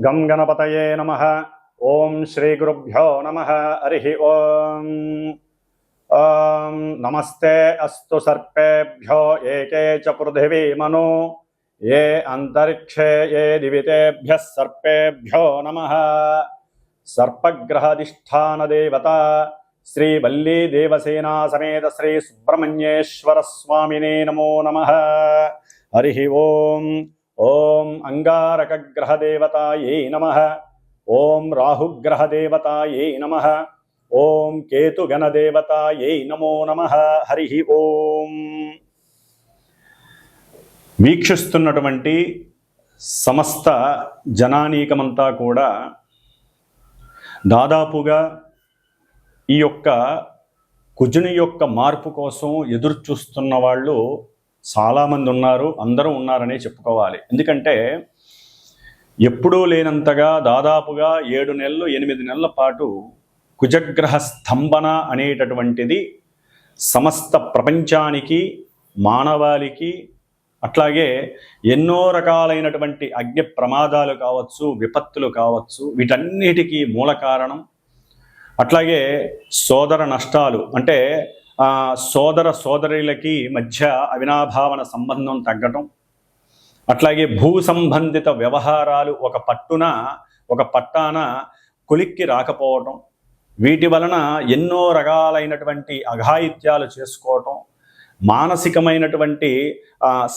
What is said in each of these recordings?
గం గణపతయే నమః. ఓం శ్రీ గురుభ్యో నమః. హరి ఓం. నమస్తే అస్తు సర్పేభ్యో ఏకే చ పృథివీ మను ఏ అంతరిక్షే ఏ దివితేభ్యః సర్పేభ్యో నమః. సర్పగ్రహాధిష్ఠాన దేవత శ్రీ వల్లీ దేవసేనా సమేత శ్రీ సుబ్రహ్మణ్యేశ్వర స్వామినే నమో నమః. హరి ఓం. ఓం అంగారకగ్రహదేవతాయై నమః. ఓం రాహుగ్రహదేవతాయై నమః. ఓం కేతుగణదేవతాయై నమో నమః. హరి ఓం. వీక్షిస్తున్నటువంటి సమస్త జనానీకమంతా కూడా దాదాపుగా ఈ యొక్క కుజుని యొక్క మార్పు కోసం ఎదురు చూస్తున్న వాళ్ళు చాలామంది ఉన్నారు, అందరూ ఉన్నారనే చెప్పుకోవాలి. ఎందుకంటే ఎప్పుడూ లేనంతగా దాదాపుగా 7 నెలలు 8 నెలల పాటు కుజగ్రహ స్తంభన అనేటటువంటిది సమస్త ప్రపంచానికి, మానవాళికి, అట్లాగే ఎన్నో రకాలైనటువంటి అగ్ని ప్రమాదాలు కావచ్చు, విపత్తులు కావచ్చు, వీటన్నిటికీ మూల కారణం. అట్లాగే సోదర నష్టాలు, అంటే సోదర సోదరులకి మధ్య అవినాభావన సంబంధం తగ్గటం, అట్లాగే భూ సంబంధిత వ్యవహారాలు ఒక పట్టాన కొలిక్కి రాకపోవటం, వీటి వలన ఎన్నో రకాలైనటువంటి అఘాయిత్యాలు చేసుకోవటం, మానసికమైనటువంటి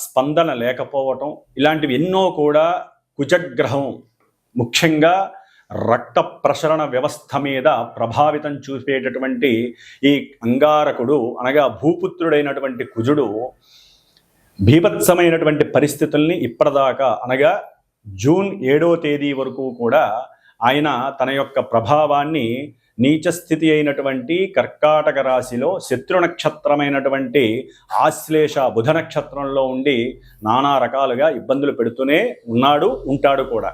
స్పందన లేకపోవటం, ఇలాంటివి ఎన్నో కూడా కుజగ్రహం ముఖ్యంగా రక్త ప్రసరణ వ్యవస్థ మీద ప్రభావితం చూపేటటువంటి ఈ అంగారకుడు అనగా భూపుత్రుడైనటువంటి కుజుడు భీభత్సమైనటువంటి పరిస్థితుల్ని ఇప్పటిదాకా అనగా జూన్ 7వ తేదీ వరకు కూడా ఆయన తన యొక్క ప్రభావాన్ని నీచస్థితి అయినటువంటి కర్కాటక రాశిలో శత్రు నక్షత్రమైనటువంటి ఆశ్లేష బుధ నక్షత్రంలో ఉండి నానా రకాలుగా ఇబ్బందులు పెడుతూనే ఉంటాడు కూడా.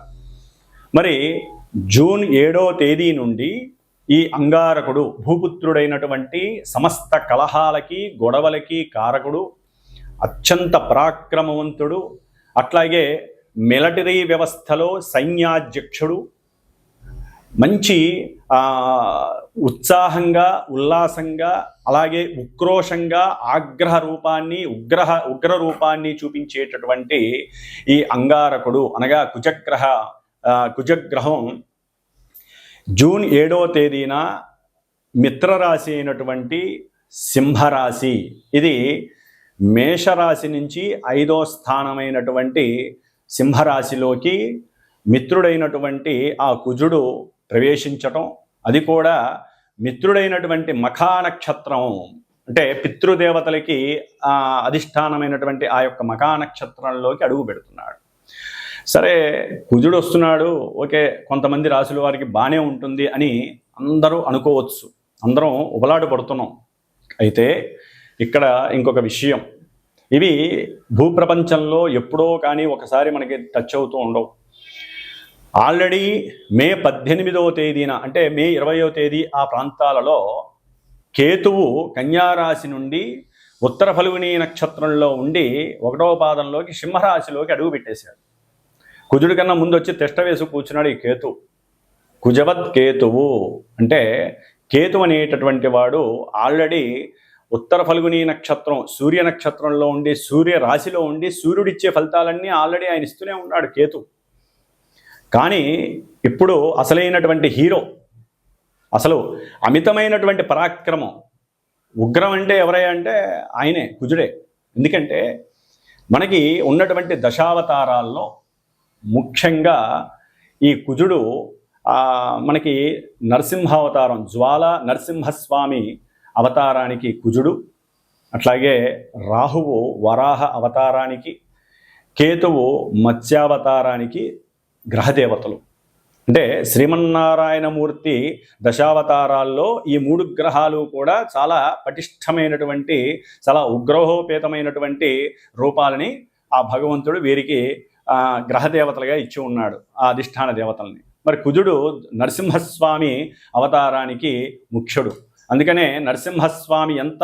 మరి జూన్ 7వ తేదీ నుండి ఈ అంగారకుడు భూపుత్రుడైనటువంటి సమస్త కలహాలకి గొడవలకి కారకుడు, అత్యంత పరాక్రమవంతుడు, అట్లాగే మిలిటరీ వ్యవస్థలో సైన్యాధ్యక్షుడు, మంచి ఉత్సాహంగా ఉల్లాసంగా అలాగే ఉక్రోషంగా ఆగ్రహ రూపాన్ని ఉగ్ర రూపాన్ని చూపించేటటువంటి ఈ అంగారకుడు అనగా కుజగ్రహం జూన్ 7వ తేదీన మిత్రరాశి అయినటువంటి సింహరాశి, ఇది మేషరాశి నుంచి 5వ స్థానమైనటువంటి సింహరాశిలోకి మిత్రుడైనటువంటి ఆ కుజుడు ప్రవేశించటం, అది కూడా మిత్రుడైనటువంటి మఖా నక్షత్రం అంటే పితృదేవతలకి అధిష్టానమైనటువంటి ఆ యొక్క మఖా నక్షత్రంలోకి అడుగు పెడుతున్నాడు. సరే, కుజుడు వస్తున్నాడు, ఓకే, కొంతమంది రాశుల వారికి బాగానే ఉంటుంది అని అందరూ అనుకోవచ్చు, అందరం ఉబలాడు పడుతున్నాం. అయితే ఇక్కడ ఇంకొక విషయం, ఇవి భూప్రపంచంలో ఎప్పుడో కానీ ఒకసారి మనకి టచ్ అవుతూ ఉండవు. ఆల్రెడీ మే 18వ తేదీన అంటే మే 20వ తేదీ ఆ ప్రాంతాలలో కేతువు కన్యారాశి నుండి ఉత్తర ఫల్గుని నక్షత్రంలో ఉండి 1వ పాదంలోకి సింహరాశిలోకి అడుగు పెట్టేశాడు. కుజుడి కన్నా ముందు వచ్చి తిష్ట వేసి కూర్చున్నాడు ఈ కేతు. కుజవత్ కేతువు అంటే కేతు అనేటటువంటి వాడు ఆల్రెడీ ఉత్తర ఫల్గుని నక్షత్రం సూర్య నక్షత్రంలో ఉండి సూర్య రాశిలో ఉండి సూర్యుడిచ్చే ఫలితాలన్నీ ఆల్రెడీ ఆయన ఇస్తూనే ఉన్నాడు కేతు. కానీ ఇప్పుడు అసలైనటువంటి హీరో, అసలు అమితమైనటువంటి పరాక్రమం, ఉగ్రం అంటే ఎవరయ్యా అంటే ఆయనే, కుజుడే. ఎందుకంటే మనకి ఉన్నటువంటి దశావతారాల్లో ముఖ్యంగా ఈ కుజుడు మనకి నరసింహావతారం జ్వాల నరసింహస్వామి అవతారానికి కుజుడు, అట్లాగే రాహువు వరాహ అవతారానికి, కేతువు మత్స్యావతారానికి గ్రహదేవతలు. అంటే శ్రీమన్నారాయణమూర్తి దశావతారాల్లో ఈ 3 గ్రహాలు కూడా చాలా పటిష్టమైనటువంటి చాలా ఉగ్రహోపేతమైనటువంటి రూపాలని ఆ భగవంతుడు వీరికి గ్రహదేవతలుగా ఇచ్చి ఉన్నాడు, ఆ అధిష్టాన దేవతల్ని. మరి కుజుడు నరసింహస్వామి అవతారానికి ముఖ్యుడు. అందుకనే నరసింహస్వామి ఎంత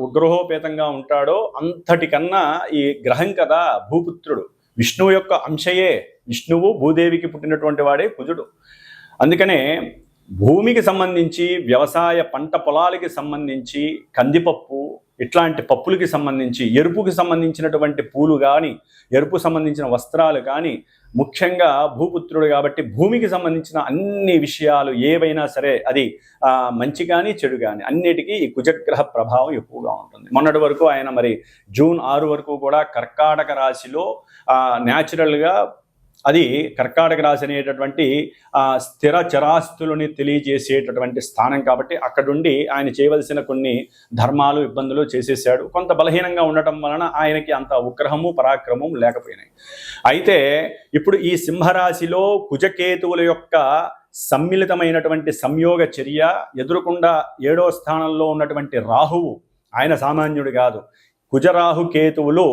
ఉగ్రహోపేతంగా ఉంటాడో అంతటికన్నా ఈ గ్రహం కదా భూపుత్రుడు, విష్ణువు యొక్క అంశయే విష్ణువు భూదేవికి పుట్టినటువంటి వాడే కుజుడు. అందుకనే భూమికి సంబంధించి వ్యవసాయ పంట పొలాలకి సంబంధించి కందిపప్పు ఇట్లాంటి పప్పులకి సంబంధించి ఎరుపుకి సంబంధించినటువంటి పూలు కానీ ఎరుపు సంబంధించిన వస్త్రాలు కానీ ముఖ్యంగా భూపుత్రుడు కాబట్టి భూమికి సంబంధించిన అన్ని విషయాలు ఏవైనా సరే అది మంచి కానీ చెడు కానీ అన్నిటికీ ఈ కుజగ్రహ ప్రభావం ఎక్కువగా ఉంటుంది. మొన్నటి వరకు ఆయన మరి జూన్ 6 వరకు కూడా కర్కాటక రాశిలో న్యాచురల్గా అది కర్కాటక రాశి అనేటటువంటి స్థిర చరాస్తులని తెలియజేసేటటువంటి స్థానం కాబట్టి అక్కడుండి ఆయన చేయవలసిన కొన్ని ధర్మాలు ఇబ్బందులు చేసేసాడు. కొంత బలహీనంగా ఉండటం వలన ఆయనకి అంత ఉగ్రహము పరాక్రమం లేకపోయినాయి. అయితే ఇప్పుడు ఈ సింహరాశిలో కుజకేతువుల యొక్క సమ్మిళితమైనటువంటి సంయోగ చర్య ఎదురుకుండా 7వ స్థానంలో ఉన్నటువంటి రాహువు, ఆయన సామాన్యుడు కాదు. కుజరాహు కేతువులు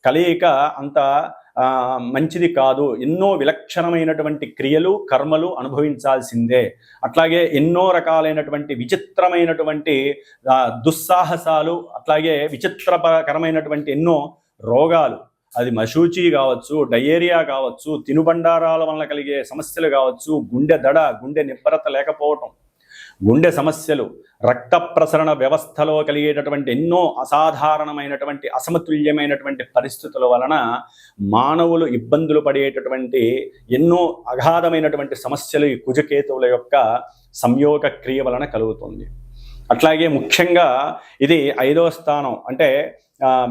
కలయిక అంత మంచిది కాదు. ఎన్నో విలక్షణమైనటువంటి క్రియలు కర్మలు అనుభవించాల్సిందే. అట్లాగే ఎన్నో రకాలైనటువంటి విచిత్రమైనటువంటి దుస్సాహసాలు, అట్లాగే విచిత్రకరమైనటువంటి ఎన్నో రోగాలు, అది మశూచి కావచ్చు, డయేరియా కావచ్చు, తినుబండారాల వలన కలిగే సమస్యలు కావచ్చు, గుండె దడ, గుండె నిబ్బరత లేకపోవటం, గుండె సమస్యలు, రక్త ప్రసరణ వ్యవస్థలో కలిగేటటువంటి ఎన్నో అసాధారణమైనటువంటి అసమతుల్యమైనటువంటి పరిస్థితుల వలన మానవులు ఇబ్బందులు పడేటటువంటి ఎన్నో అగాధమైనటువంటి సమస్యలు ఈ కుజకేతువుల యొక్క సంయోగ క్రియ వలన కలుగుతుంది. అట్లాగే ముఖ్యంగా ఇది 5వ స్థానం, అంటే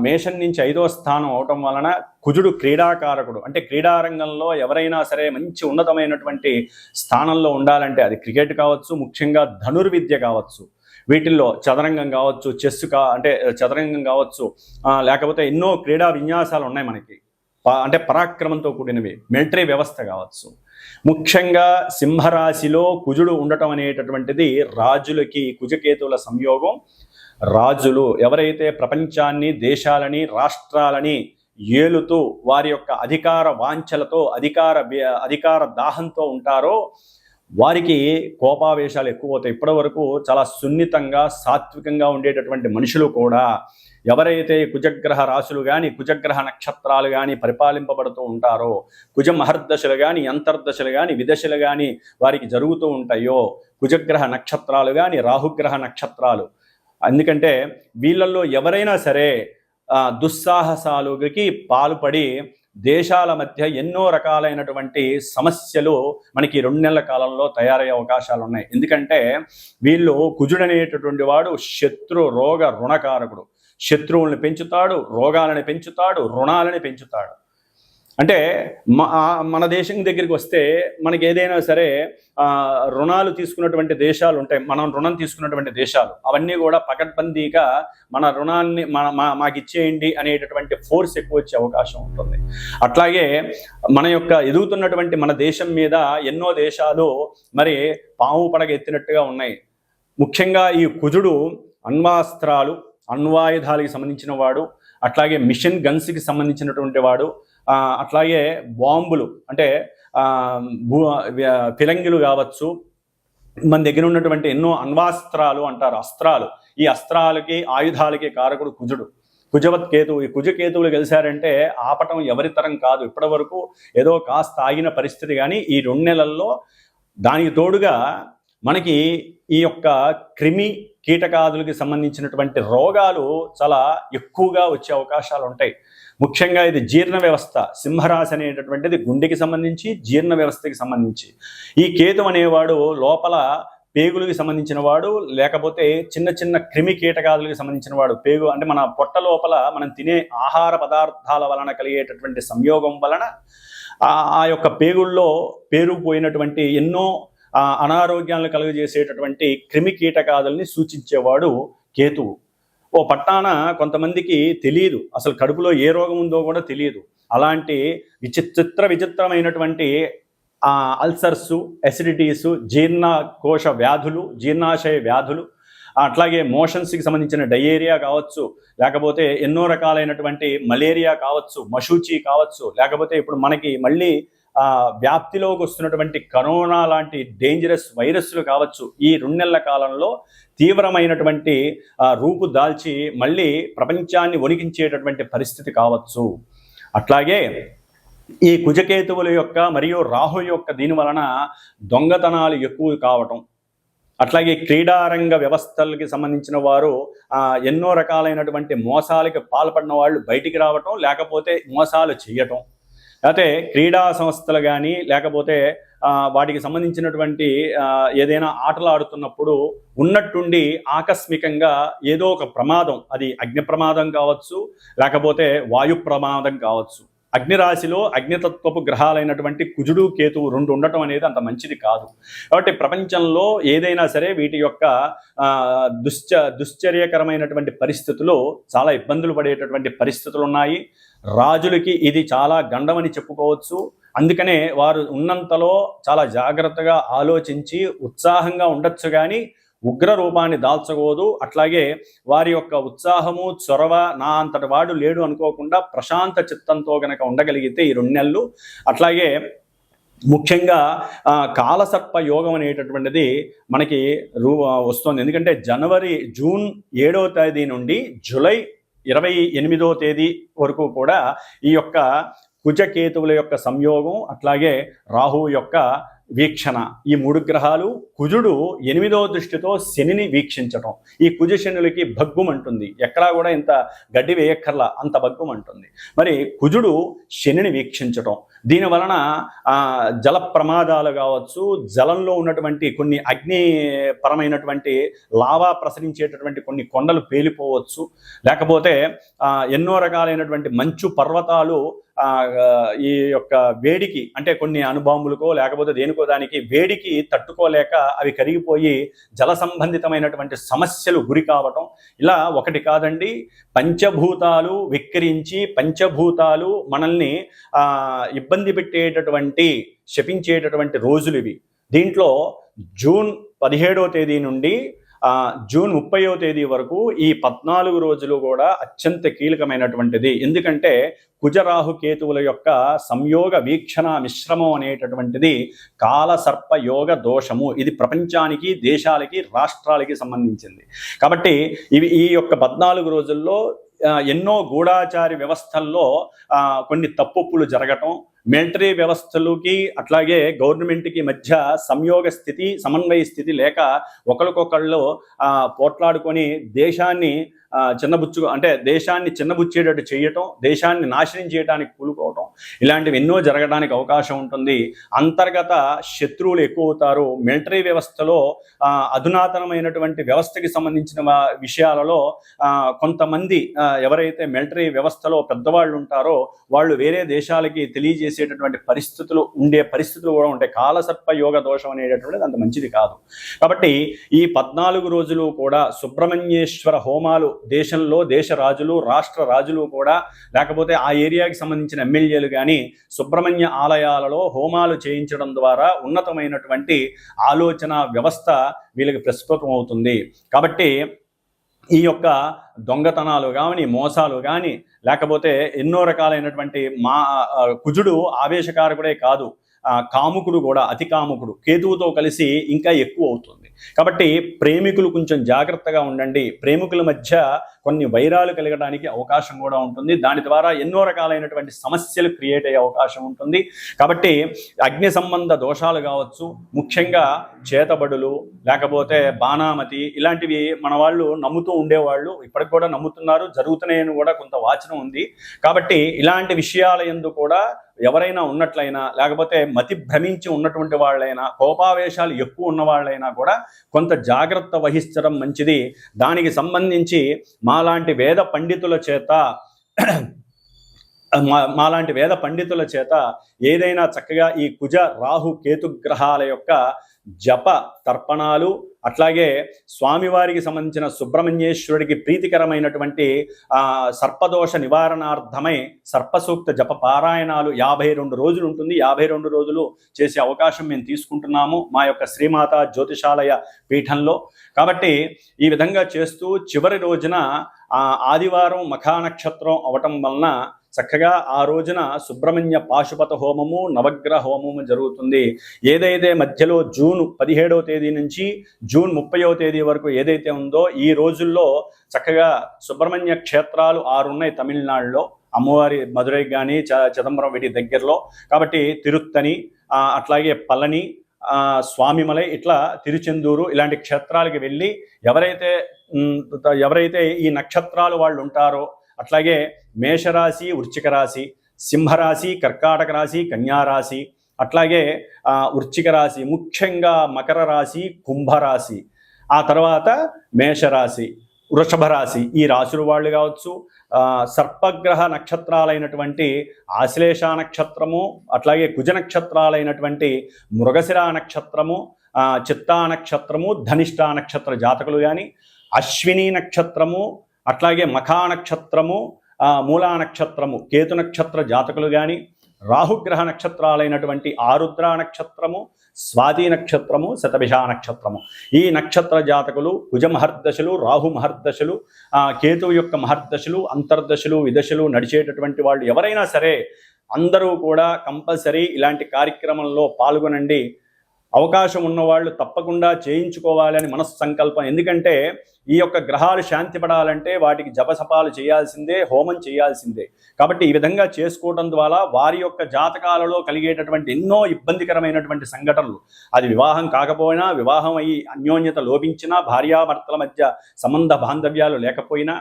మేషం నుంచి 5వ స్థానం అవటం వలన కుజుడు క్రీడాకారకుడు. అంటే క్రీడారంగంలో ఎవరైనా సరే మంచి ఉన్నతమైనటువంటి స్థానంలో ఉండాలంటే అది క్రికెట్ కావచ్చు, ముఖ్యంగా ధనుర్విద్య కావచ్చు, వీటిల్లో చదరంగం కావచ్చు, చెస్ అంటే చదరంగం కావచ్చు, లేకపోతే ఎన్నో క్రీడా విన్యాసాలు ఉన్నాయి మనకి, అంటే పరాక్రమంతో కూడినవి, మిలిటరీ వ్యవస్థ కావచ్చు. ముఖ్యంగా సింహరాశిలో కుజుడు ఉండటం అనేటటువంటిది రాజులకి కుజకేతువుల సంయోగం. రాజులు ఎవరైతే ప్రపంచాన్ని, దేశాలని, రాష్ట్రాలని ఏలుతూ వారి యొక్క అధికార వాంఛలతో అధికార దాహంతో ఉంటారో వారికి కోపావేశాలు ఎక్కువ అవుతాయి. ఇప్పటి వరకు చాలా సున్నితంగా సాత్వికంగా ఉండేటటువంటి మనుషులు కూడా ఎవరైతే కుజగ్రహ రాశులు కానీ కుజగ్రహ నక్షత్రాలు కానీ పరిపాలింపబడుతూ ఉంటారో, కుజ మహర్దశలు కానీ అంతర్దశలు కానీ విదశలు కానీ వారికి జరుగుతూ ఉంటాయో, కుజగ్రహ నక్షత్రాలు కానీ రాహుగ్రహ నక్షత్రాలు, ఎందుకంటే వీళ్ళల్లో ఎవరైనా సరే దుస్సాహసాలుకి పాల్పడి దేశాల మధ్య ఎన్నో రకాలైనటువంటి సమస్యలు మనకి 2 నెలల కాలంలో తయారయ్యే అవకాశాలు ఉన్నాయి. ఎందుకంటే వీళ్ళు కుజుడనేటటువంటి వాడు శత్రు రోగ రుణకారకుడు. శత్రువుల్ని పెంచుతాడు, రోగాలని పెంచుతాడు, రుణాలని పెంచుతాడు. అంటే మన దేశం దగ్గరికి వస్తే మనకి ఏదైనా సరే రుణాలు తీసుకున్నటువంటి దేశాలు ఉంటాయి, మనం రుణం తీసుకున్నటువంటి దేశాలు, అవన్నీ కూడా పకడ్బందీగా మన రుణాన్ని మాకు ఇచ్చేయండి అనేటటువంటి ఫోర్స్ ఎక్కువ వచ్చే అవకాశం ఉంటుంది. అట్లాగే మన యొక్క ఎదుగుతున్నటువంటి మన దేశం మీద ఎన్నో దేశాలు మరి పాము పడగ ఎత్తినట్టుగా ఉన్నాయి. ముఖ్యంగా ఈ కుజుడు అణ్వాస్త్రాలు, అణ్వాయుధాలకి సంబంధించిన వాడు, అట్లాగే మిషన్ గన్స్కి సంబంధించినటువంటి వాడు, అట్లాగే బాంబులు అంటే ఫిరంగిలు కావచ్చు, మన దగ్గర ఉన్నటువంటి ఎన్నో అణ్వాస్త్రాలు అంటారు, అస్త్రాలు, ఈ అస్త్రాలకి ఆయుధాలకి కారకుడు కుజుడు. కుజవత్ కేతువు. ఈ కుజకేతువులు కలిశారంటే ఆపటం ఎవరి తరం కాదు. ఇప్పటి వరకు ఏదో కాస్త ఆగిన పరిస్థితి, కానీ ఈ 2 నెలల్లో దానికి తోడుగా మనకి ఈ యొక్క క్రిమి కీటకాదులకి సంబంధించినటువంటి రోగాలు చాలా ఎక్కువగా వచ్చే అవకాశాలు ఉంటాయి. ముఖ్యంగా ఇది జీర్ణ వ్యవస్థ, సింహరాశి అనేటటువంటిది గుండెకి సంబంధించి జీర్ణ వ్యవస్థకి సంబంధించి. ఈ కేతు అనేవాడు లోపల పేగులకి సంబంధించిన వాడు, లేకపోతే చిన్న చిన్న క్రిమి కీటకాదులకి సంబంధించిన వాడు. పేగు అంటే మన పొట్ట లోపల మనం తినే ఆహార పదార్థాల వలన కలిగేటటువంటి సంయోగం వలన ఆ యొక్క పేగుల్లో పేరుకుపోయినటువంటి ఎన్నో అనారోగ్యాలను కలుగజేసేటటువంటి క్రిమి కీటకాదుల్ని సూచించేవాడు కేతువు. ఓ పట్టాన కొంతమందికి తెలియదు, అసలు కడుపులో ఏ రోగం ఉందో కూడా తెలియదు. అలాంటి విచిత్రమైనటువంటి అల్సర్సు, ఎసిడిటీసు, జీర్ణకోశ వ్యాధులు, జీర్ణాశయ వ్యాధులు, అట్లాగే మోషన్స్కి సంబంధించిన డయేరియా కావచ్చు, లేకపోతే ఎన్నో రకాలైనటువంటి మలేరియా కావచ్చు, మశూచి కావచ్చు, లేకపోతే ఇప్పుడు మనకి మళ్ళీ వ్యాప్తిలోకి వస్తున్నటువంటి కరోనా లాంటి డేంజరస్ వైరస్లు కావచ్చు, ఈ 2 నెలల కాలంలో తీవ్రమైనటువంటి రూపు దాల్చి మళ్ళీ ప్రపంచాన్ని వణికించేటటువంటి పరిస్థితి కావచ్చు. అట్లాగే ఈ కుజకేతువుల యొక్క మరియు రాహు యొక్క దీని వలన దొంగతనాలు ఎక్కువ కావటం, అట్లాగే క్రీడారంగ వ్యవస్థలకి సంబంధించిన వారు ఎన్నో రకాలైనటువంటి మోసాలకి పాల్పడిన వాళ్ళు బయటికి రావటం, లేకపోతే మోసాలు చేయటం, లేకపోతే క్రీడా సంస్థలు కానీ లేకపోతే వాటికి సంబంధించినటువంటి ఏదైనా ఆటలు ఆడుతున్నప్పుడు ఉన్నట్టుండి ఆకస్మికంగా ఏదో ఒక ప్రమాదం, అది అగ్ని ప్రమాదం కావచ్చు లేకపోతే వాయు ప్రమాదం కావచ్చు. అగ్నిరాశిలో అగ్నితత్వపు గ్రహాలైనటువంటి కుజుడు కేతువు రెండు ఉండటం అనేది అంత మంచిది కాదు. కాబట్టి ప్రపంచంలో ఏదైనా సరే వీటి యొక్క దుశ్చర్యకరమైనటువంటి పరిస్థితులు, చాలా ఇబ్బందులు పడేటటువంటి పరిస్థితులు ఉన్నాయి. రాజులకి ఇది చాలా గండమని చెప్పుకోవచ్చు. అందుకనే వారు ఉన్నంతలో చాలా జాగ్రత్తగా ఆలోచించి ఉత్సాహంగా ఉండొచ్చు కానీ ఉగ్ర రూపాన్ని దాల్చకూడదు. అట్లాగే వారి యొక్క ఉత్సాహము, చొరవ నా అంతటి వాడు లేడు అనుకోకుండా ప్రశాంత చిత్తంతో గనక ఉండగలిగితే ఈ 2 నెలలు, అట్లాగే ముఖ్యంగా కాలసర్ప యోగం అనేటటువంటిది మనకి వస్తుంది. ఎందుకంటే జూన్ 7వ తేదీ నుండి జూలై 28వ తేదీ వరకు కూడా ఈ యొక్క కుజకేతువుల యొక్క సంయోగం, అట్లాగే రాహువు యొక్క వీక్షణ, ఈ 3 గ్రహాలు, కుజుడు 8వ దృష్టితో శనిని వీక్షించటం, ఈ కుజ శనులకి భగ్గుమంటుంది. ఎక్కడా కూడా ఇంత గడ్డి వేయక్కర్లా, అంత భగ్గుమంటుంది. మరి కుజుడు శనిని వీక్షించటం, దీని వలన జల ప్రమాదాలు కావచ్చు, జలంలో ఉన్నటువంటి కొన్ని అగ్నిపరమైనటువంటి లావా ప్రసరించేటటువంటి కొన్ని కొండలు పేలిపోవచ్చు, లేకపోతే ఎన్నో రకాలైనటువంటి మంచు పర్వతాలు ఈ యొక్క వేడికి, అంటే కొన్ని అణుబాంబులకో లేకపోతే దేనికో దానికి వేడికి తట్టుకోలేక అవి కరిగిపోయి జల సంబంధితమైనటువంటి సమస్యలు గురి కావటం, ఇలా ఒకటి కాదండి, పంచభూతాలు విక్రించి పంచభూతాలు మనల్ని ఇబ్బంది పెట్టేటటువంటి, శపించేటటువంటి రోజులు ఇవి. దీంట్లో జూన్ 17వ తేదీ నుండి జూన్ 30వ తేదీ వరకు ఈ 14 రోజులు కూడా అత్యంత కీలకమైనటువంటిది. ఎందుకంటే కుజరాహు కేతువుల యొక్క సంయోగ వీక్షణ మిశ్రమం అనేటటువంటిది కాలసర్ప యోగ దోషము. ఇది ప్రపంచానికి, దేశాలకి, రాష్ట్రాలకి సంబంధించింది. కాబట్టి ఈ యొక్క 14 రోజుల్లో ఎన్నో గూఢాచారి వ్యవస్థల్లో కొన్ని తప్పులు జరగటం, మిలిటరీ వ్యవస్థలకి అట్లాగే గవర్నమెంట్కి మధ్య సంయోగ స్థితి, సమన్వయ స్థితి లేక ఒకరికొకళ్ళు పోట్లాడుకొని దేశాన్ని దేశాన్ని చిన్నబుచ్చేటట్టు చేయటం, దేశాన్ని నాశనం చేయడానికి కూలుకోవటం, ఇలాంటివి ఎన్నో జరగడానికి అవకాశం ఉంటుంది. అంతర్గత శత్రువులు ఎక్కువ అవుతారు. మిలిటరీ వ్యవస్థలో అధునాతనమైనటువంటి వ్యవస్థకి సంబంధించిన విషయాలలో కొంతమంది ఎవరైతే మిలిటరీ వ్యవస్థలో పెద్దవాళ్ళు ఉంటారో వాళ్ళు వేరే దేశాలకి తెలియజేసేటటువంటి ఉండే పరిస్థితులు కూడా ఉంటాయి. కాలసర్ప యోగ దోషం అనేటటువంటిది అంత మంచిది కాదు. కాబట్టి ఈ 14 రోజులు కూడా సుబ్రహ్మణ్యేశ్వర హోమాలు దేశంలో, దేశ రాజులు, రాష్ట్ర రాజులు కూడా, లేకపోతే ఆ ఏరియాకి సంబంధించిన ఎమ్మెల్యేలు కానీ సుబ్రహ్మణ్య ఆలయాలలో హోమాలు చేయించడం ద్వారా ఉన్నతమైనటువంటి ఆలోచన వ్యవస్థ వీళ్ళకి ప్రస్ఫుటం అవుతుంది. కాబట్టి ఈ యొక్క దొంగతనాలు కానీ, మోసాలు కానీ, లేకపోతే ఎన్నో రకాలైనటువంటి కుజుడు ఆవేశకారకుడే కాదు, కాముకుడు కూడా, అతి కాముకుడు కేతువుతో కలిసి ఇంకా ఎక్కువ అవుతుంది. కాబట్టి ప్రేమికులు కొంచెం జాగ్రత్తగా ఉండండి. ప్రేమికుల మధ్య కొన్ని వైరాలు కలగడానికి అవకాశం కూడా ఉంటుంది. దాని ద్వారా ఎన్నో రకాలైనటువంటి సమస్యలు క్రియేట్ అయ్యే అవకాశం ఉంటుంది. కాబట్టి అగ్ని సంబంధ దోషాలు కావచ్చు, ముఖ్యంగా చేతబడులు, లేకపోతే బాణామతి, ఇలాంటివి మన వాళ్ళు నమ్ముతూ ఉండేవాళ్ళు, ఇప్పటికి కూడా నమ్ముతున్నారు, జరుగుతున్నాయని కూడా కొంత వాచనం ఉంది. కాబట్టి ఇలాంటి విషయాల యందు కూడా ఎవరైనా ఉన్నట్లయినా, లేకపోతే మతి భ్రమించి ఉన్నటువంటి వాళ్ళైనా, కోపావేశాలు ఎక్కువ ఉన్న వాళ్ళైనా కూడా కొంత జాగ్రత్త వహించడం మంచిది. దానికి సంబంధించి మాలాంటి వేద పండితుల చేత ఏదైనా చక్కగా ఈ కుజ రాహు కేతు గ్రహాల యొక్క జప తర్పణాలు, అట్లాగే స్వామివారికి సంబంధించిన సుబ్రహ్మణ్యేశ్వరుడికి ప్రీతికరమైనటువంటి సర్పదోష నివారణార్థమై సర్పసూక్త జప పారాయణాలు 52 రోజులు ఉంటుంది. 52 రోజులు చేసే అవకాశం మేము తీసుకుంటున్నాము మా యొక్క శ్రీమాత జ్యోతిషాలయ పీఠంలో. కాబట్టి ఈ విధంగా చేస్తూ చివరి రోజున ఆదివారం మఖా నక్షత్రం అవటం వలన చక్కగా ఆ రోజున సుబ్రహ్మణ్య పాశుపత హోమము, నవగ్రహ హోమము జరుగుతుంది. ఏదైతే మధ్యలో జూన్ 17వ తేదీ నుంచి జూన్ 30వ తేదీ వరకు ఏదైతే ఉందో ఈ రోజుల్లో చక్కగా సుబ్రహ్మణ్య క్షేత్రాలు 6 ఉన్నాయి తమిళనాడులో. అమ్మవారి మధురైకి కానీ చిదంబరం వీటి దగ్గరలో. కాబట్టి తిరుత్తని, అట్లాగే పళని, స్వామిమలై, ఇట్లా తిరుచెందూరు ఇలాంటి క్షేత్రాలకి వెళ్ళి ఎవరైతే ఈ నక్షత్రాలు వాళ్ళు ఉంటారో, అట్లాగే మేషరాశి, వృశ్చిక రాశి, సింహరాశి, కర్కాటక రాశి, కన్యారాశి, అట్లాగే వృశ్చిక రాశి, ముఖ్యంగా మకర రాశి, కుంభరాశి, ఆ తర్వాత మేషరాశి, వృషభ రాశి, ఈ రాశుల వాళ్ళు కావచ్చు. సర్పగ్రహ నక్షత్రాలైనటువంటి ఆశ్లేష నక్షత్రము, అట్లాగే కుజ నక్షత్రాలైనటువంటి మృగశిర నక్షత్రము, చిత్తా నక్షత్రము, ధనిష్ట నక్షత్ర జాతకులు కానీ, అశ్విని నక్షత్రము, అట్లాగే మఖా నక్షత్రము, మూలా నక్షత్రము, కేతు నక్షత్ర జాతకులు కానీ, రాహుగ్రహ నక్షత్రాలైనటువంటి ఆరుద్ర నక్షత్రము, స్వాతి నక్షత్రము, శతభిష నక్షత్రము, ఈ నక్షత్ర జాతకులు కుజ మహర్దశలు, రాహు మహర్దశలు, కేతువు యొక్క మహర్దశలు, అంతర్దశలు, విదశలు నడిచేటటువంటి వాళ్ళు ఎవరైనా సరే అందరూ కూడా కంపల్సరీ ఇలాంటి కార్యక్రమంలో పాల్గొనండి. అవకాశం ఉన్నవాళ్ళు తప్పకుండా చేయించుకోవాలని మనస్సంకల్పం. ఎందుకంటే ఈ యొక్క గ్రహాలు శాంతి పడాలంటే వాటికి జపసపాలు చేయాల్సిందే, హోమం చేయాల్సిందే. కాబట్టి ఈ విధంగా చేసుకోవడం ద్వారా వారి యొక్క జాతకాలలో కలిగేటటువంటి ఎన్నో ఇబ్బందికరమైనటువంటి సంఘటనలు, అది వివాహం కాకపోయినా, వివాహం అయ్యి అన్యోన్యత లోపించినా, భార్యాభర్తల మధ్య సంబంధ బాంధవ్యాలు లేకపోయినా,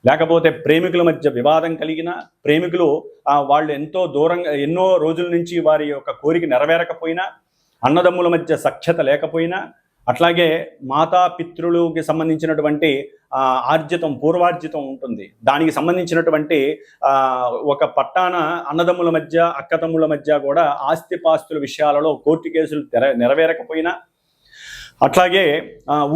లేకపోతే ప్రేమికుల మధ్య వివాదం కలిగిన, ప్రేమికులు వాళ్ళు ఎంతో దూరంగా ఎన్నో రోజుల నుంచి వారి యొక్క కోరిక నెరవేరకపోయినా, అన్నదమ్ముల మధ్య సఖ్యత లేకపోయినా, అట్లాగే మాతాపితృలకి సంబంధించినటువంటి ఆర్జితం, పూర్వార్జితం ఉంటుంది, దానికి సంబంధించినటువంటి ఒక పట్టాన అన్నదమ్ముల మధ్య, అక్కతమ్ముల మధ్య కూడా ఆస్తిపాస్తుల విషయాలలో కోర్టు కేసులు నెరవేరకపోయినా, అట్లాగే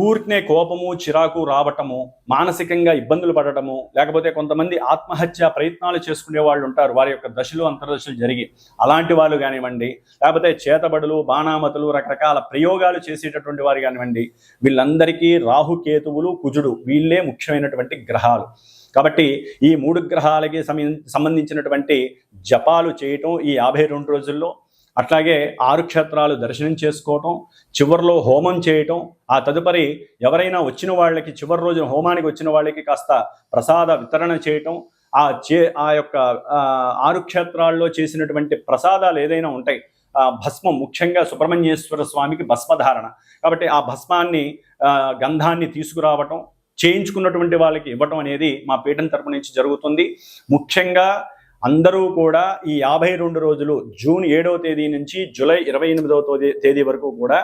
ఊరికనే కోపము, చిరాకు రావటము, మానసికంగా ఇబ్బందులు పడటము, లేకపోతే కొంతమంది ఆత్మహత్య ప్రయత్నాలు చేసుకునే వాళ్ళు ఉంటారు, వారి యొక్క దశలు అంతర్దశలు జరిగి, అలాంటి వాళ్ళు కానివ్వండి, లేకపోతే చేతబడులు, బాణామతులు, రకరకాల ప్రయోగాలు చేసేటటువంటి వారు కానివ్వండి, వీళ్ళందరికీ రాహుకేతువులు, కుజుడు వీళ్ళే ముఖ్యమైనటువంటి గ్రహాలు. కాబట్టి ఈ 3 గ్రహాలకి సంబంధించినటువంటి జపాలు చేయటం ఈ 52 రోజుల్లో, అట్లాగే 6 క్షేత్రాలు దర్శనం చేసుకోవటం, చివరిలో హోమం చేయటం, ఆ తదుపరి ఎవరైనా వచ్చిన వాళ్ళకి చివరి రోజున హోమానికి వచ్చిన వాళ్ళకి కాస్త ప్రసాద వితరణ చేయటం, ఆ యొక్క 6 క్షేత్రాల్లో చేసినటువంటి ప్రసాదాలు ఏదైనా ఉంటాయి, భస్మం, ముఖ్యంగా సుబ్రహ్మణ్యేశ్వర స్వామికి భస్మధారణ, కాబట్టి ఆ భస్మాన్ని, గంధాన్ని తీసుకురావటం, చేయించుకున్నటువంటి వాళ్ళకి ఇవ్వటం అనేది మా పీఠం తరపు నుంచి జరుగుతుంది. ముఖ్యంగా అందరూ కూడా ఈ 52 రోజులు, జూన్ 7వ తేదీ నుంచి జూలై 28వ తేదీ వరకు కూడా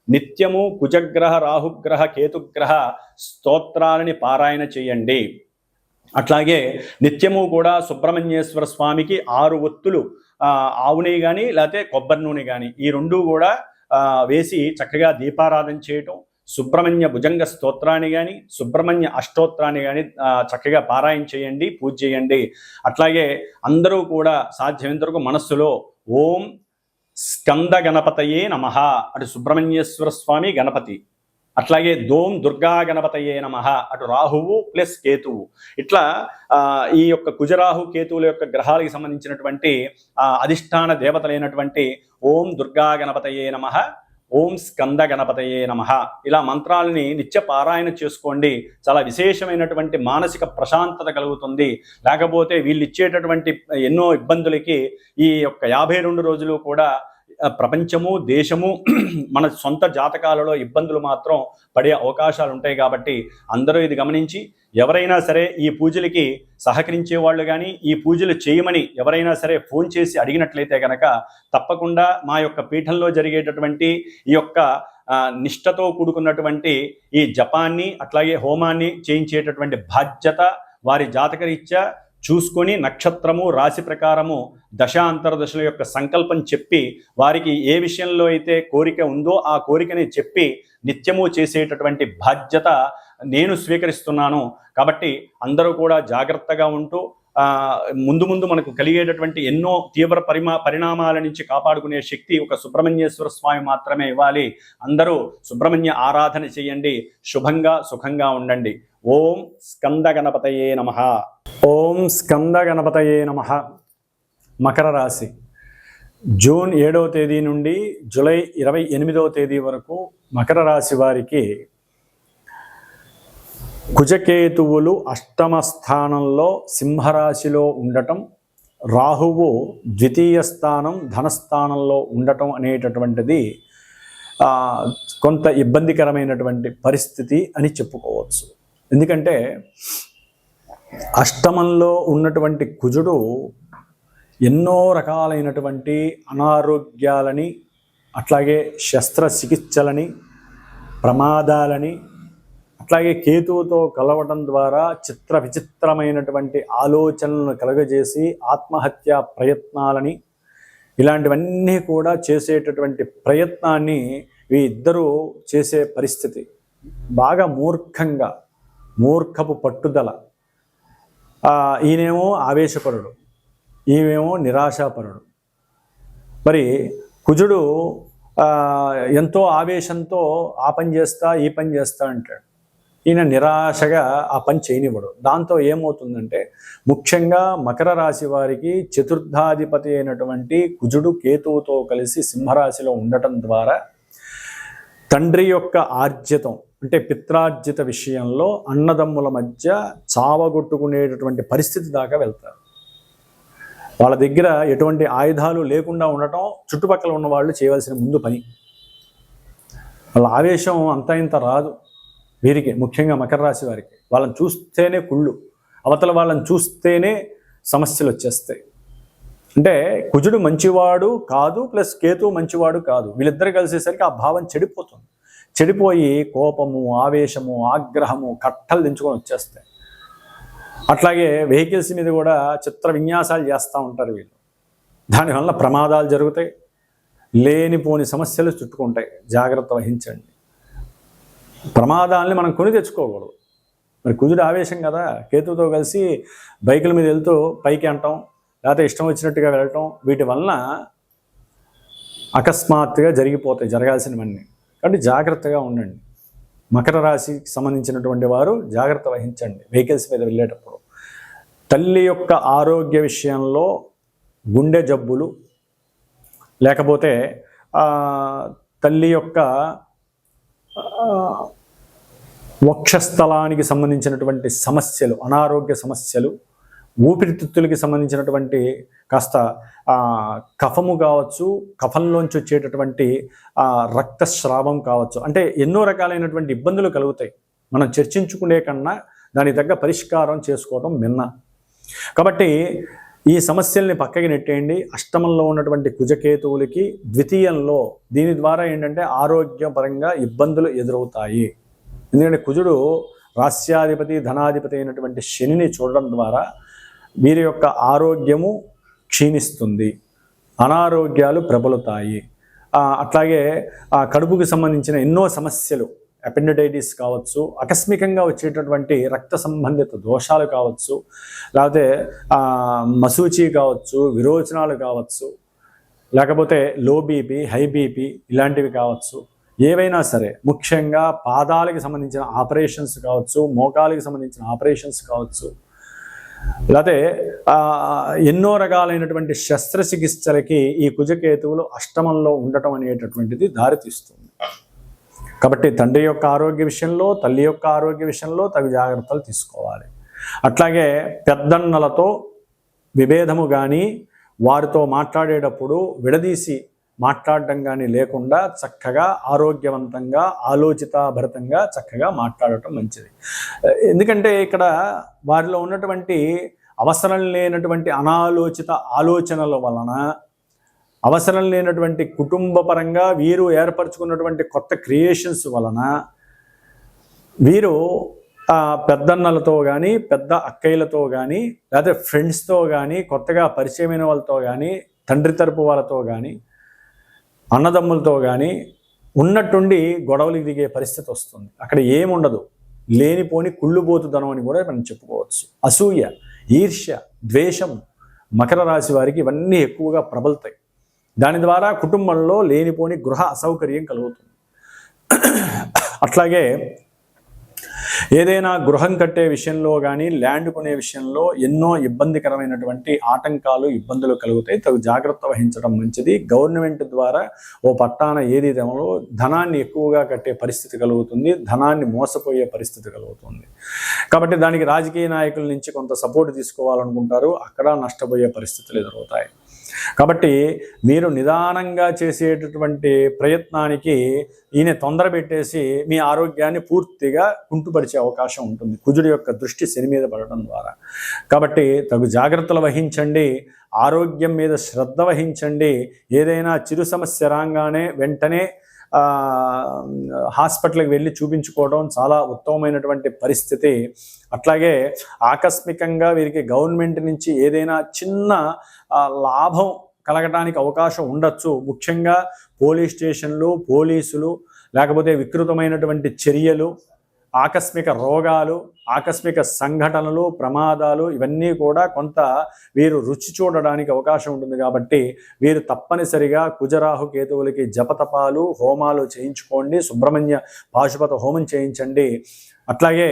నిత్యము కుజగ్రహ, రాహుగ్రహ, కేతుగ్రహ స్తోత్రాలని పారాయణ చేయండి. అట్లాగే నిత్యము కూడా సుబ్రహ్మణ్యేశ్వర స్వామికి 6 ఒత్తులు, ఆవు నెయ్యి కానీ లేకపోతే కొబ్బరి నూనె కానీ, ఈ 2 కూడా వేసి చక్కగా దీపారాధన చేయటం, సుబ్రహ్మణ్య భుజంగ స్తోత్రాన్ని కానీ, సుబ్రహ్మణ్య అష్టోత్రాన్ని కానీ చక్కగా పారాయణ చేయండి, పూజ చేయండి. అట్లాగే అందరూ కూడా సాధ్యమైనంత వరకు మనస్సులో ఓం స్కంద గణపతయే నమః, అటు సుబ్రహ్మణ్యేశ్వర స్వామి గణపతి, అట్లాగే దోం దుర్గా గణపతయే నమః, అటు రాహువు ప్లస్ కేతువు, ఇట్లా ఈ యొక్క కుజరాహు కేతువుల యొక్క గ్రహాలకు సంబంధించినటువంటి అధిష్టాన దేవతలైనటువంటి ఓం దుర్గా గణపతయే నమః, ఓం స్కంద గణపతయే నమః, ఇలా మంత్రాలని నిత్య పారాయణ చేసుకోండి. చాలా విశేషమైనటువంటి మానసిక ప్రశాంతత కలుగుతుంది. లేకపోతే వీళ్ళు ఇచ్చేటటువంటి ఎన్నో ఇబ్బందులకి ఈ యొక్క 52 రోజులు కూడా ప్రపంచము, దేశము, మన సొంత జాతకాలలో ఇబ్బందులు మాత్రం పడే అవకాశాలు ఉంటాయి. కాబట్టి అందరూ ఇది గమనించి ఎవరైనా సరే ఈ పూజలకి సహకరించే వాళ్ళు కానీ, ఈ పూజలు చేయమని ఎవరైనా సరే ఫోన్ చేసి అడిగినట్లయితే కనుక తప్పకుండా మా యొక్క పీఠంలో జరిగేటటువంటి ఈ యొక్క నిష్ఠతో కూడుకున్నటువంటి ఈ జపాన్ని, అట్లాగే హోమాన్ని చేయించేటటువంటి బాధ్యత వారి జాతకరీత్యా చూసుకొని నక్షత్రము, రాశి ప్రకారము, దశ అంతర్దశల యొక్క సంకల్పం చెప్పి, వారికి ఏ విషయంలో అయితే కోరిక ఉందో ఆ కోరికని చెప్పి నిత్యము చేసేటటువంటి బాధ్యత నేను స్వీకరిస్తున్నాను. కాబట్టి అందరూ కూడా జాగ్రత్తగా ఉంటూ ముందు ముందు మనకు కలిగేటటువంటి ఎన్నో తీవ్ర పరిణామాల నుంచి కాపాడుకునే శక్తి ఒక సుబ్రహ్మణ్యేశ్వర స్వామి మాత్రమే ఇవ్వాలి. అందరూ సుబ్రహ్మణ్య ఆరాధన చేయండి. శుభంగా సుఖంగా ఉండండి. ఓం స్కంద గణపతయే నమః. ఓం స్కంద గణపతయే నమః. మకర రాశి జూన్ 7వ తేదీ నుండి జూలై 28వ తేదీ వరకు మకర రాశి వారికి కుజకేతువులు అష్టమ స్థానంలో సింహరాశిలో ఉండటం, రాహువు ద్వితీయ స్థానం ధనస్థానంలో ఉండటం అనేటటువంటిది కొంత ఇబ్బందికరమైనటువంటి పరిస్థితి అని చెప్పుకోవచ్చు. ఎందుకంటే అష్టమంలో ఉన్నటువంటి కుజుడు ఎన్నో రకాలైనటువంటి అనారోగ్యాలని, అట్లాగే శస్త్రచికిత్సలని, ప్రమాదాలని, అట్లాగే కేతువుతో కలవటం ద్వారా చిత్ర విచిత్రమైనటువంటి ఆలోచనలను కలుగజేసి ఆత్మహత్యా ప్రయత్నాలని, ఇలాంటివన్నీ కూడా చేసేటటువంటి ప్రయత్నాన్ని ఈ ఇద్దరూ చేసే పరిస్థితి. బాగా మూర్ఖపు పట్టుదల. ఈయనేమో ఆవేశపరుడు, ఈమెమో నిరాశాపరుడు. మరి కుజుడు ఎంతో ఆవేశంతో ఆ పని చేస్తా ఈ పని చేస్తా అంటాడు, ఈయన నిరాశగా ఆ పని చేయనివ్వడు. దాంతో ఏమవుతుందంటే ముఖ్యంగా మకర రాశి వారికి చతుర్థాధిపతి అయినటువంటి కుజుడు కేతువుతో కలిసి సింహరాశిలో ఉండటం ద్వారా తండ్రి యొక్క ఆర్జితం అంటే పిత్రార్జిత విషయంలో అన్నదమ్ముల మధ్య చావగొట్టుకునేటటువంటి పరిస్థితి దాకా వెళ్తారు. వాళ్ళ దగ్గర ఎటువంటి ఆయుధాలు లేకుండా ఉండటం చుట్టుపక్కల ఉన్న వాళ్ళు చేయవలసిన ముందు పని. వాళ్ళ ఆవేశం అంతా ఇంత రాదు వీరికి, ముఖ్యంగా మకర రాశి వారికి. వాళ్ళని చూస్తేనే కుళ్ళు, అవతల వాళ్ళని చూస్తేనే సమస్యలు వచ్చేస్తాయి. అంటే కుజుడు మంచివాడు కాదు ప్లస్ కేతు మంచివాడు కాదు, వీళ్ళిద్దరు కలిసేసరికి ఆ భావం చెడిపోతుంది. చెడిపోయి కోపము, ఆవేశము, ఆగ్రహము కట్టలు దించుకొని వచ్చేస్తాయి. అట్లాగే వెహికల్స్ మీద కూడా చిత్ర విన్యాసాలు చేస్తూ ఉంటారు వీళ్ళు. దానివల్ల ప్రమాదాలు జరుగుతాయి, లేనిపోని సమస్యలు చుట్టుకుంటాయి. జాగ్రత్త వహించండి. ప్రమాదాలని మనం కొని తెచ్చుకోకూడదు. మరి కుజుడు ఆవేశం కదా, కేతువుతో కలిసి బైకుల మీద వెళ్తూ పైకి అంటాం, లేకపోతే ఇష్టం వచ్చినట్టుగా వెళ్ళటం, వీటి వలన అకస్మాత్తుగా జరిగిపోతాయి జరగాల్సినవన్నీ. కాబట్టి జాగ్రత్తగా ఉండండి. మకర రాశికి సంబంధించినటువంటి వారు జాగ్రత్త వహించండి వెహికల్స్ మీద వెళ్ళేటప్పుడు. తల్లి యొక్క ఆరోగ్య విషయంలో గుండె జబ్బులు, లేకపోతే తల్లి యొక్క వక్షస్థలానికి సంబంధించినటువంటి సమస్యలు, అనారోగ్య సమస్యలు, ఊపిరితిత్తులకి సంబంధించినటువంటి కాస్త కఫము కావచ్చు, కఫంలోంచి వచ్చేటటువంటి రక్తస్రావం కావచ్చు, అంటే ఎన్నో రకాలైనటువంటి ఇబ్బందులు కలుగుతాయి. మనం చర్చించుకునే కన్నా దానికి తగ్గ పరిష్కారం చేసుకోవడం మిన్న. కాబట్టి ఈ సమస్యల్ని పక్కకి నెట్టేయండి. అష్టమంలో ఉన్నటువంటి కుజకేతువులకి ద్వితీయంలో దీని ద్వారా ఏంటంటే ఆరోగ్యపరంగా ఇబ్బందులు ఎదురవుతాయి. ఎందుకంటే కుజుడు రాస్యాధిపతి ధనాధిపతి అయినటువంటి శనిని చూడడం ద్వారా వీరి యొక్క ఆరోగ్యము క్షీణిస్తుంది, అనారోగ్యాలు ప్రబలుతాయి. అట్లాగే కడుపుకి సంబంధించిన ఎన్నో సమస్యలు, అపెండిటైటిస్ కావచ్చు, ఆకస్మికంగా వచ్చేటటువంటి రక్త సంబంధిత దోషాలు కావచ్చు, లేకపోతే మసూచి కావచ్చు, విరోచనాలు కావచ్చు, లేకపోతే లో బీపీ, హై బీపీ ఇలాంటివి కావచ్చు, ఏవైనా సరే, ముఖ్యంగా పాదాలకి సంబంధించిన ఆపరేషన్స్ కావచ్చు, మోకాలకి సంబంధించిన ఆపరేషన్స్ కావచ్చు, లేకపోతే ఎన్నో రకాలైనటువంటి శస్త్రచికిత్సలకి ఈ కుజకేతువులు అష్టమంలో ఉండటం అనేటటువంటిది దారితీస్తుంది. కాబట్టి తండ్రి యొక్క ఆరోగ్య విషయంలో, తల్లి యొక్క ఆరోగ్య విషయంలో తగు జాగ్రత్తలు తీసుకోవాలి. అట్లాగే పెద్దన్నలతో విభేదము కానీ, వారితో మాట్లాడేటప్పుడు విడదీసి మాట్లాడడం కానీ లేకుండా చక్కగా ఆరోగ్యవంతంగా ఆలోచితాభరితంగా చక్కగా మాట్లాడటం మంచిది. ఎందుకంటే ఇక్కడ వారిలో ఉన్నటువంటి అవసరం లేనటువంటి అనాలోచిత ఆలోచనల వలన, అవసరం లేనటువంటి కుటుంబపరంగా వీరు ఏర్పరచుకున్నటువంటి కొత్త క్రియేషన్స్ వలన వీరు పెద్దన్నలతో కానీ, పెద్ద అక్కయ్యలతో కానీ, లేకపోతే ఫ్రెండ్స్తో కానీ, కొత్తగా పరిచయమైన వాళ్ళతో కానీ, తండ్రి తరపు వాళ్ళతో కానీ, అన్నదమ్ములతో కానీ ఉన్నట్టుండి గొడవలకు దిగే పరిస్థితి వస్తుంది. అక్కడ ఏముండదు, లేనిపోని కుళ్ళుబోతుదనం అని కూడా మనం చెప్పుకోవచ్చు. అసూయ, ఈర్ష్య, ద్వేషం మకర రాశి వారికి ఇవన్నీ ఎక్కువగా ప్రబలుతాయి. దాని ద్వారా కుటుంబంలో లేనిపోని గృహ అసౌకర్యం కలుగుతుంది. అట్లాగే ఏదైనా గృహం కట్టే విషయంలో కానీ ల్యాండ్ కొనే విషయంలో ఎన్నో ఇబ్బందికరమైనటువంటి ఆటంకాలు ఇబ్బందులు కలుగుతాయి. తగు జాగ్రత్త వహించడం మంచిది. గవర్నమెంట్ ద్వారా ఓ పట్టాన ఏది తెమలో ధనాన్ని ఎక్కువగా కట్టే పరిస్థితి కలుగుతుంది, ధనాన్ని మోసపోయే పరిస్థితి కలుగుతుంది. కాబట్టి దానికి రాజకీయ నాయకుల నుంచి కొంత సపోర్ట్ తీసుకోవాలనుకుంటారు, అక్కడ నష్టపోయే పరిస్థితులు ఎదురవుతాయి. కాబట్టి మీరు నిదానంగా చేసేటటువంటి ప్రయత్నానికి ఈయన తొందర పెట్టేసి మీ ఆరోగ్యాన్ని పూర్తిగా కుంటుపరిచే అవకాశం ఉంటుంది, కుజుడి యొక్క దృష్టి శని మీద పడడం ద్వారా. కాబట్టి తగు జాగ్రత్తలు వహించండి, ఆరోగ్యం మీద శ్రద్ధ వహించండి. ఏదైనా చిరు సమస్య రాగానే వెంటనే హాస్పిటల్కి వెళ్ళి చూపించుకోవడం చాలా ఉత్తమమైనటువంటి పరిస్థితి. అట్లాగే ఆకస్మికంగా వీరికి గవర్నమెంట్ నుంచి ఏదైనా చిన్న లాభం కలగడానికి అవకాశం ఉండొచ్చు. ముఖ్యంగా పోలీస్ స్టేషన్లు, పోలీసులు, లేకపోతే వికృతమైనటువంటి చర్యలు, ఆకస్మిక రోగాలు, ఆకస్మిక సంఘటనలు, ప్రమాదాలు, ఇవన్నీ కూడా కొంత వీరు రుచి చూడడానికి అవకాశం ఉంటుంది. కాబట్టి వీరు తప్పనిసరిగా కుజరాహు కేతువులకి జపతపాలు, హోమాలు చేయించుకోండి. సుబ్రహ్మణ్య పాశుపత హోమం చేయించండి. అట్లాగే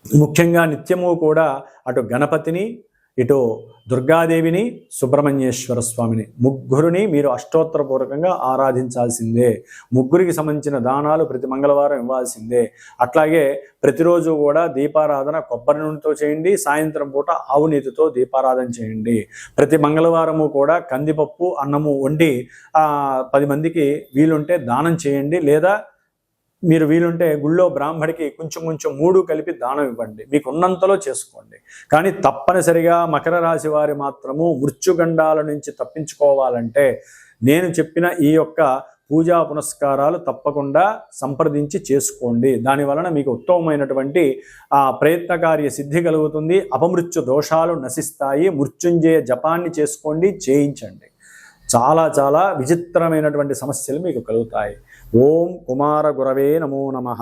ముఖ్యంగా నిత్యము కూడా అటు గణపతిని, ఇటు దుర్గాదేవిని, సుబ్రహ్మణ్యేశ్వర స్వామిని, ముగ్గురిని మీరు అష్టోత్తరపూర్వకంగా ఆరాధించాల్సిందే. ముగ్గురికి సంబంధించిన దానాలు ప్రతి మంగళవారం ఇవ్వాల్సిందే. అట్లాగే ప్రతిరోజు కూడా దీపారాధన కొబ్బరి నూనెతో చేయండి, సాయంత్రం పూట ఆవు నీతితో దీపారాధన చేయండి. ప్రతి మంగళవారము కూడా కందిపప్పు అన్నము వండి 10 మందికి వీలుంటే దానం చేయండి. లేదా మీరు వీలుంటే గుళ్ళో బ్రాహ్మడికి కొంచెం 3 కలిపి దానం ఇవ్వండి. మీకు ఉన్నంతలో చేసుకోండి. కానీ తప్పనిసరిగా మకర రాశి వారి మాత్రము మృత్యుగండాల నుంచి తప్పించుకోవాలంటే నేను చెప్పిన ఈ యొక్క పూజా పునస్కారాలు తప్పకుండా సంప్రదించి చేసుకోండి. దానివలన మీకు ఉత్తమమైనటువంటి ప్రయత్నకార్య సిద్ధి కలుగుతుంది. అపమృత్యు దోషాలు నశిస్తాయి. మృత్యుంజయ జపాన్ని చేసుకోండి, చేయించండి. చాలా చాలా విచిత్రమైనటువంటి సమస్యలు మీకు కలుగుతాయి. ఓం కుమార గురవే నమో నమః.